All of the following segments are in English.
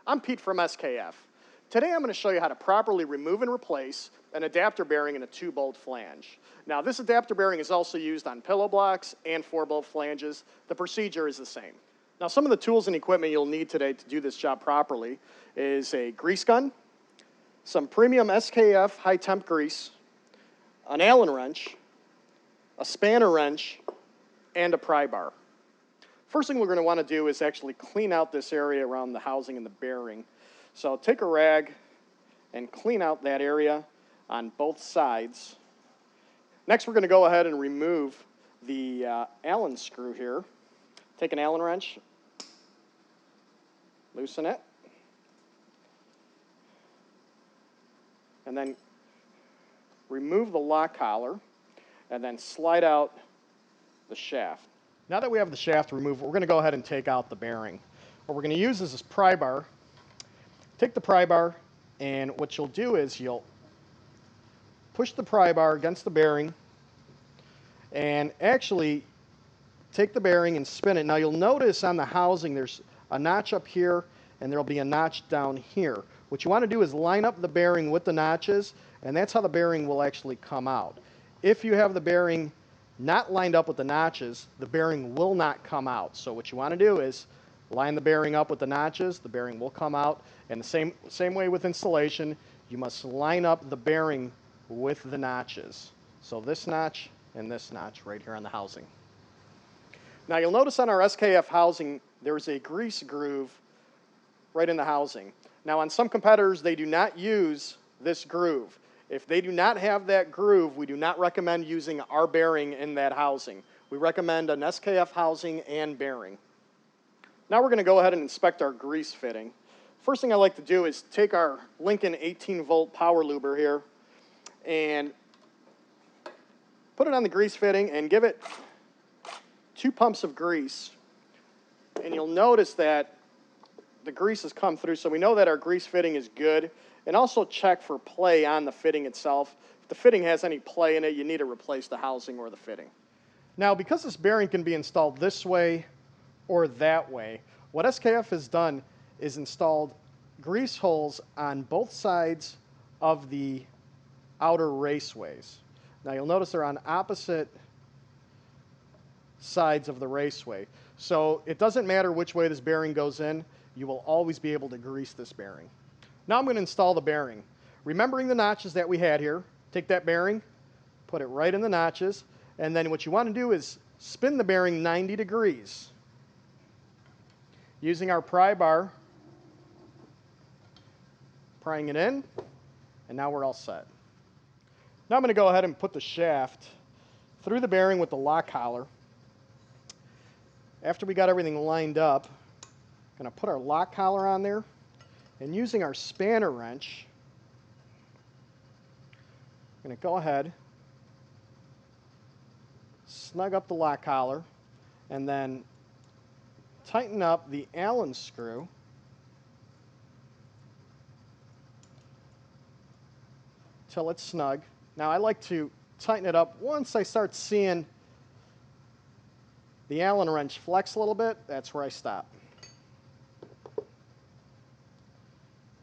I'm Pete from SKF. Today I'm going to show you how to properly remove and replace an adapter bearing in a 2-bolt flange. Now this adapter bearing is also used on pillow blocks and 4-bolt flanges. The procedure is the same. Now some of the tools and equipment you'll need today to do this job properly is a grease gun, some premium SKF high temp grease, an Allen wrench, a spanner wrench, and a pry bar. First thing we're going to want to do is actually clean out this area around the housing and the bearing. So take a rag and clean out that area on both sides. Next we're going to go ahead and remove the Allen screw here. Take an Allen wrench, loosen it, and then remove the lock collar and then slide out the shaft. Now that we have the shaft removed, we're going to go ahead and take out the bearing. What we're going to use is this pry bar. Take the pry bar, and what you'll do is you'll push the pry bar against the bearing and actually take the bearing and spin it. Now you'll notice on the housing there's a notch up here and there'll be a notch down here. What you want to do is line up the bearing with the notches, and that's how the bearing will actually come out. If you have the bearing not lined up with the notches, the bearing will not come out. So what you want to do is line the bearing up with the notches, the bearing will come out. And the same way with installation, you must line up the bearing with the notches. So this notch and this notch right here on the housing. Now you'll notice on our SKF housing there's a grease groove right in the housing. Now on some competitors they do not use this groove. If they do not have that groove, we do not recommend using our bearing in that housing. We recommend an SKF housing and bearing. Now we're going to go ahead and inspect our grease fitting. First thing I like to do is take our Lincoln 18-volt power luber here and put it on the grease fitting and give it 2 pumps of grease. And you'll notice that the grease has come through, so we know that our grease fitting is good. And also check for play on the fitting itself. If the fitting has any play in it, you need to replace the housing or the fitting. Now, because this bearing can be installed this way or that way, what SKF has done is installed grease holes on both sides of the outer raceways. Now, you'll notice they're on opposite sides of the raceway. So it doesn't matter which way this bearing goes in, you will always be able to grease this bearing. Now I'm going to install the bearing. Remembering the notches that we had here, take that bearing, put it right in the notches, and then what you want to do is spin the bearing 90 degrees. Using our pry bar, prying it in, and now we're all set. Now I'm going to go ahead and put the shaft through the bearing with the lock collar. After we got everything lined up, I'm going to put our lock collar on there. And using our spanner wrench, I'm going to go ahead, snug up the lock collar, and then tighten up the Allen screw till it's snug. Now I like to tighten it up once I start seeing the Allen wrench flex a little bit. That's where I stop.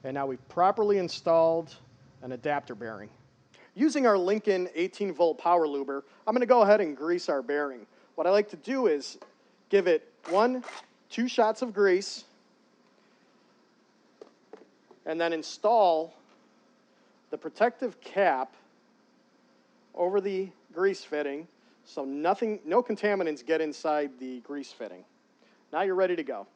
And now we've properly installed an adapter bearing. Using our Lincoln 18-volt power luber, I'm going to go ahead and grease our bearing. What I like to do is give it 2 shots of grease and then install the protective cap over the grease fitting so no contaminants get inside the grease fitting. Now you're ready to go.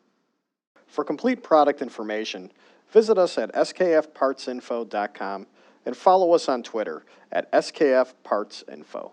For complete product information, visit us at skfpartsinfo.com and follow us on Twitter at skfpartsinfo.